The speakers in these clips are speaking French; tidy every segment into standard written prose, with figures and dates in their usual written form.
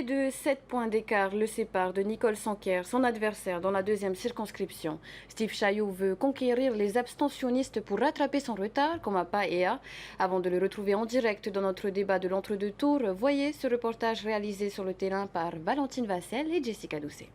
Près de 7 points d'écart le séparent de Nicole Sanquer, son adversaire dans la deuxième circonscription. Steve Chailloux veut conquérir les abstentionnistes pour rattraper son retard, comme à Paea. Avant de le retrouver en direct dans notre débat de l'entre-deux tours, voyez ce reportage réalisé sur le terrain par Valentine Vassel et Jessica Doucet.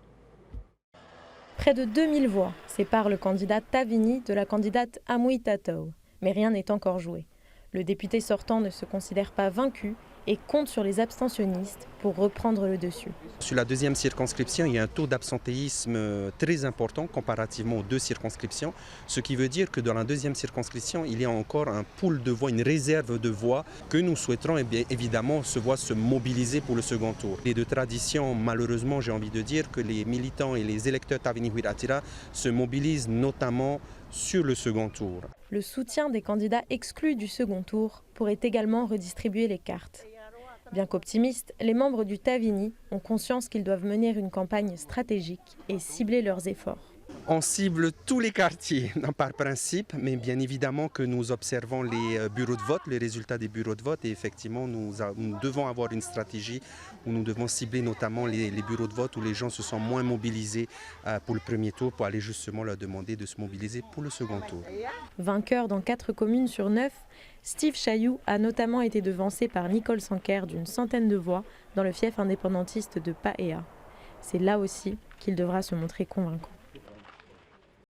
Près de 2000 voix séparent le candidat Tavini de la candidate Amouy Tatou. Mais rien n'est encore joué. Le député sortant ne se considère pas vaincu et compte sur les abstentionnistes pour reprendre le dessus. Sur la deuxième circonscription, il y a un taux d'absentéisme très important comparativement aux deux circonscriptions, ce qui veut dire que dans la deuxième circonscription, il y a encore un pool de voix, une réserve de voix que nous souhaiterons évidemment se mobiliser pour le second tour. Et de tradition, malheureusement, j'ai envie de dire que les militants et les électeurs Tavini Huiratira se mobilisent notamment sur le second tour. Le soutien des candidats exclus du second tour pourrait également redistribuer les cartes. Bien qu'optimistes, les membres du Tavini ont conscience qu'ils doivent mener une campagne stratégique et cibler leurs efforts. On cible tous les quartiers par principe, mais bien évidemment que nous observons les bureaux de vote, les résultats des bureaux de vote et effectivement nous devons avoir une stratégie où nous devons cibler notamment les bureaux de vote où les gens se sont moins mobilisés pour le premier tour pour aller justement leur demander de se mobiliser pour le second tour. Vainqueur dans 4 communes sur 9, Steve Chailloux a notamment été devancé par Nicole Sanquer d'une centaine de voix dans le fief indépendantiste de Paea. C'est là aussi qu'il devra se montrer convaincant.